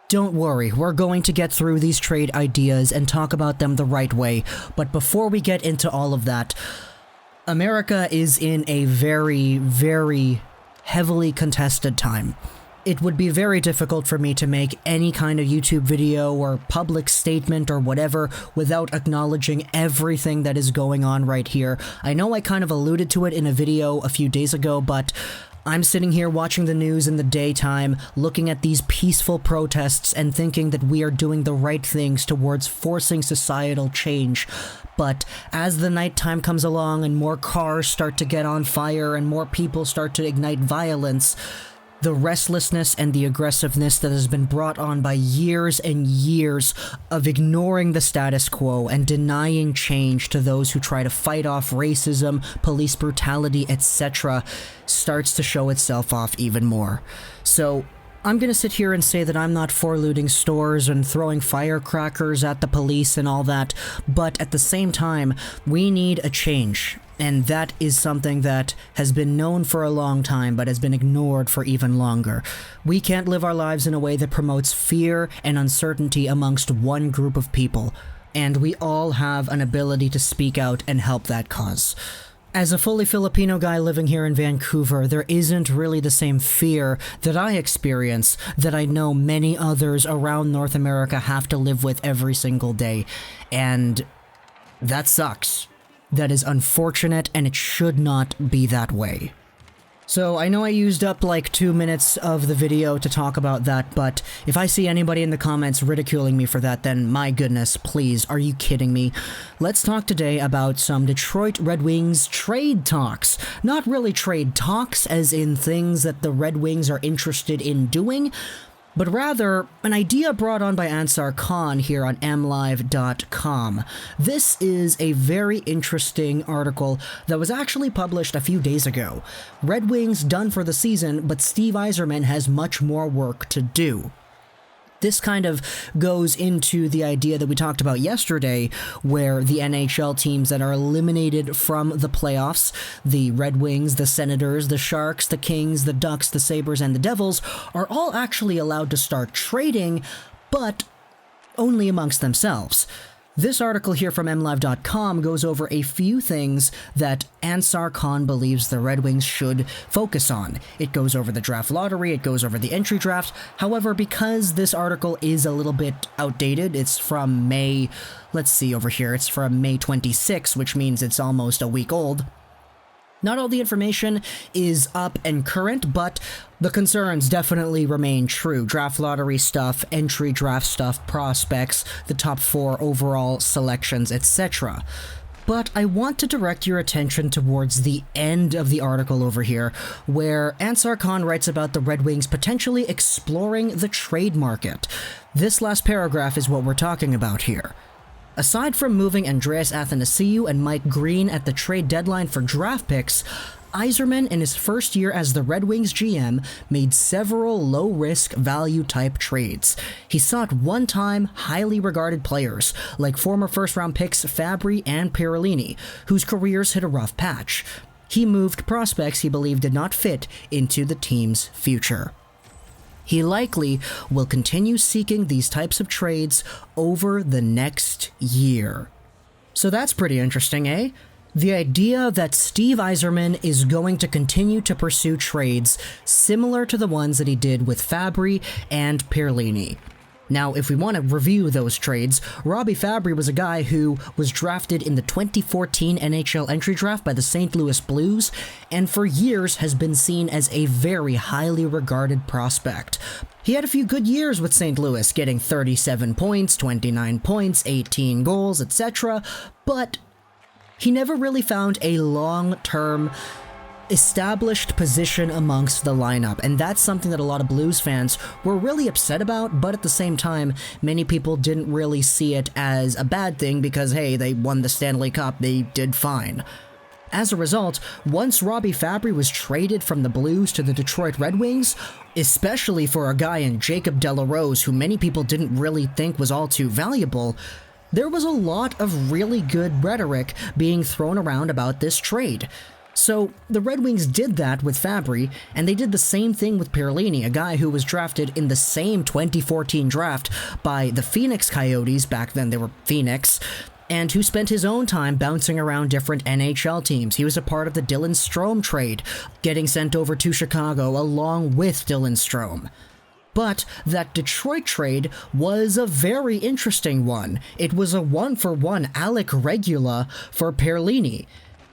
Don't worry, we're going to get through these trade ideas and talk about them the right way, but before we get into all of that, America is in a very, very heavily contested time. It would be very difficult for me to make any kind of YouTube video or public statement or whatever without acknowledging everything that is going on right here. I know I kind of alluded to it in a video a few days ago, but I'm sitting here watching the news in the daytime, looking at these peaceful protests and thinking that we are doing the right things towards forcing societal change. But as the nighttime comes along and more cars start to get on fire and more people start to ignite violence, the restlessness and the aggressiveness that has been brought on by years and years of ignoring the status quo and denying change to those who try to fight off racism, police brutality, etc., starts to show itself off even more. So I'm gonna sit here and say that I'm not for looting stores and throwing firecrackers at the police and all that, but at the same time, we need a change. And that is something that has been known for a long time but has been ignored for even longer. We can't live our lives in a way that promotes fear and uncertainty amongst one group of people, and we all have an ability to speak out and help that cause. As a fully Filipino guy living here in Vancouver, there isn't really the same fear that I experience that I know many others around North America have to live with every single day, and that sucks. That is unfortunate, and it should not be that way. So I know I used up like 2 minutes of the video to talk about that, but if I see anybody in the comments ridiculing me for that, then my goodness, please, are you kidding me? Let's talk today about some Detroit Red Wings trade talks. Not really trade talks as in things that the Red Wings are interested in doing, but rather an idea brought on by Ansar Khan here on mlive.com. This is a very interesting article that was actually published a few days ago. Red Wings done for the season, but Steve Yzerman has much more work to do. This kind of goes into the idea that we talked about yesterday, where the NHL teams that are eliminated from the playoffs, the Red Wings, the Senators, the Sharks, the Kings, the Ducks, the Sabres, and the Devils, are all actually allowed to start trading, but only amongst themselves. This article here from mlive.com goes over a few things that Ansar Khan believes the Red Wings should focus on. It goes over the draft lottery, it goes over the entry draft. However, because this article is a little bit outdated, it's from May, let's see over here, it's from May 26, which means it's almost a week old. Not all the information is up and current, but the concerns definitely remain true. Draft lottery stuff, entry draft stuff, prospects, the top 4 overall selections, etc. But I want to direct your attention towards the end of the article over here, where Ansar Khan writes about the Red Wings potentially exploring the trade market. This last paragraph is what we're talking about here. Aside from moving Andreas Athanasiou and Mike Green at the trade deadline for draft picks, Yzerman, in his first year as the Red Wings GM, made several low-risk value-type trades. He sought one-time, highly regarded players, like former first-round picks Fabbri and Perlini, whose careers hit a rough patch. He moved prospects he believed did not fit into the team's future. He likely will continue seeking these types of trades over the next year. So that's pretty interesting, eh? The idea that Steve Yzerman is going to continue to pursue trades similar to the ones that he did with Fabbri and Perlini. Now, if we want to review those trades, Robby Fabbri was a guy who was drafted in the 2014 NHL entry draft by the St. Louis Blues, and for years has been seen as a very highly regarded prospect. He had a few good years with St. Louis, getting 37 points, 29 points, 18 goals, etc., but he never really found a long-term established position amongst the lineup, and that's something that a lot of Blues fans were really upset about, but at the same time, many people didn't really see it as a bad thing because, hey, they won the Stanley Cup, they did fine. As a result, once Robby Fabbri was traded from the Blues to the Detroit Red Wings, especially for a guy in Jacob de la Rose who many people didn't really think was all too valuable, there was a lot of really good rhetoric being thrown around about this trade. So the Red Wings did that with Fabbri, and they did the same thing with Perlini, a guy who was drafted in the same 2014 draft by the Phoenix Coyotes, back then they were Phoenix, and who spent his own time bouncing around different NHL teams. He was a part of the Dylan Strome trade, getting sent over to Chicago along with Dylan Strome. But that Detroit trade was a very interesting one. It was a one-for-one Alec Regula for Perlini.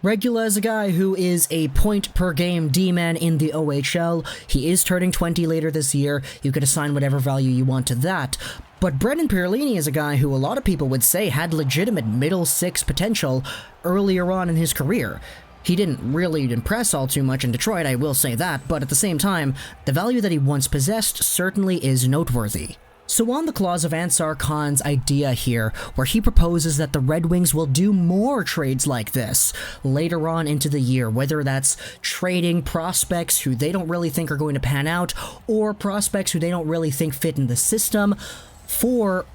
Regula is a guy who is a point-per-game D-man in the OHL. He is turning 20 later this year. You could assign whatever value you want to that. But Brendan Perlini is a guy who a lot of people would say had legitimate middle six potential earlier on in his career. He didn't really impress all too much in Detroit, I will say that, but at the same time, the value that he once possessed certainly is noteworthy. So on the clause of Ansar Khan's idea here, where he proposes that the Red Wings will do more trades like this later on into the year, whether that's trading prospects who they don't really think are going to pan out, or prospects who they don't really think fit in the system, for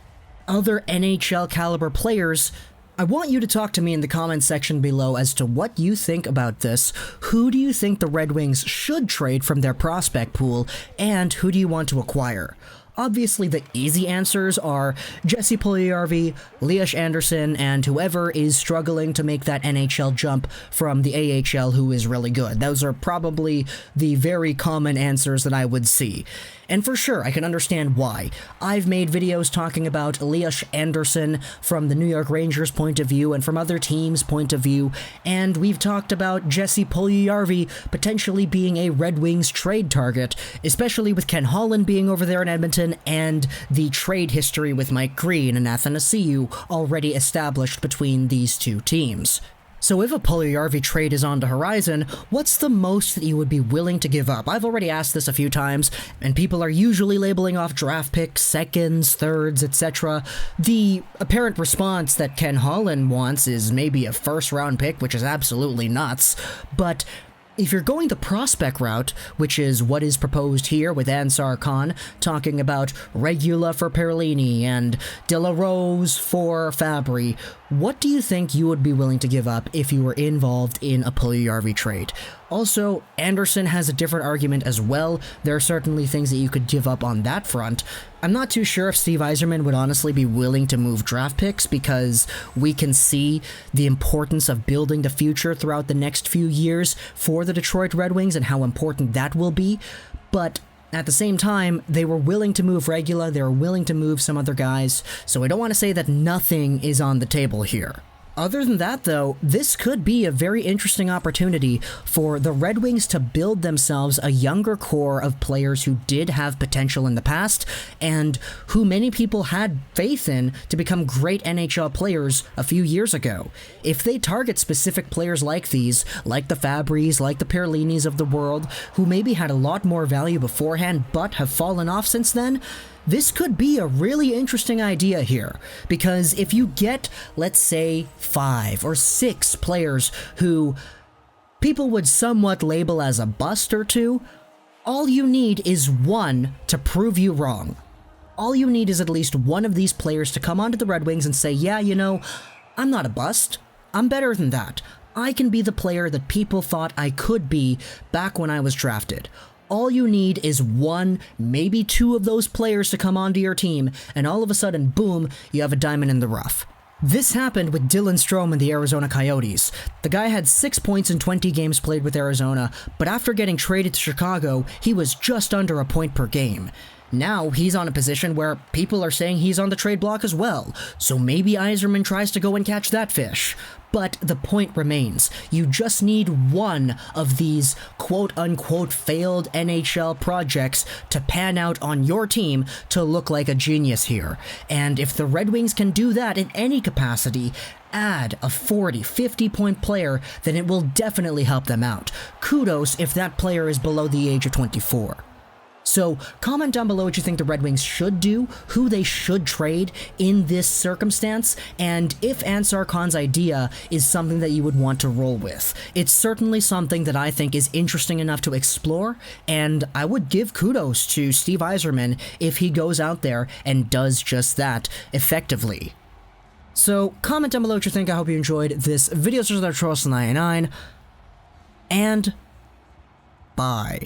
other NHL caliber players, I want you to talk to me in the comments section below as to what you think about this. Who do you think the Red Wings should trade from their prospect pool, and who do you want to acquire? Obviously, the easy answers are Jesse Puljujarvi, Lias Andersson, and whoever is struggling to make that NHL jump from the AHL who is really good. Those are probably the very common answers that I would see. And for sure, I can understand why. I've made videos talking about Lias Andersson from the New York Rangers' point of view and from other teams' point of view, and we've talked about Jesse Puljujarvi potentially being a Red Wings trade target, especially with Ken Holland being over there in Edmonton and the trade history with Mike Green and Athanasiou already established between these two teams. So if a Puljujarvi trade is on the horizon, what's the most that you would be willing to give up? I've already asked this a few times, and people are usually labeling off draft picks, seconds, thirds, etc. The apparent response that Ken Holland wants is maybe a first-round pick, which is absolutely nuts, but if you're going the prospect route, which is what is proposed here with Ansar Khan, talking about Regula for Perlini and De La Rose for Fabbri, what do you think you would be willing to give up if you were involved in a Puljujarvi trade? Also, Anderson has a different argument as well. There are certainly things that you could give up on that front. I'm not too sure if Steve Yzerman would honestly be willing to move draft picks because we can see the importance of building the future throughout the next few years for the Detroit Red Wings and how important that will be. But at the same time, they were willing to move Regula, they were willing to move some other guys, so I don't want to say that nothing is on the table here. Other than that, though, this could be a very interesting opportunity for the Red Wings to build themselves a younger core of players who did have potential in the past and who many people had faith in to become great NHL players a few years ago. If they target specific players like these, like the Fabbris, like the Perlinis of the world, who maybe had a lot more value beforehand but have fallen off since then, this could be a really interesting idea here, because if you get, let's say, 5 or 6 players who people would somewhat label as a bust or two, all you need is one to prove you wrong. All you need is at least one of these players to come onto the Red Wings and say, yeah, you know, I'm not a bust. I'm better than that. I can be the player that people thought I could be back when I was drafted. All you need is one, maybe 2 of those players to come onto your team, and all of a sudden, boom, you have a diamond in the rough. This happened with Dylan Strome and the Arizona Coyotes. The guy had 6 points in 20 games played with Arizona, but after getting traded to Chicago, he was just under a point per game. Now he's on a position where people are saying he's on the trade block as well, so maybe Yzerman tries to go and catch that fish. But the point remains, you just need one of these quote-unquote failed NHL projects to pan out on your team to look like a genius here. And if the Red Wings can do that in any capacity, add a 40, 50-point player, then it will definitely help them out. Kudos if that player is below the age of 24. So comment down below what you think the Red Wings should do, who they should trade in this circumstance, and if Ansar Khan's idea is something that you would want to roll with. It's certainly something that I think is interesting enough to explore, and I would give kudos to Steve Yzerman if he goes out there and does just that effectively. So comment down below what you think. I hope you enjoyed this video. This is Troll99. and bye.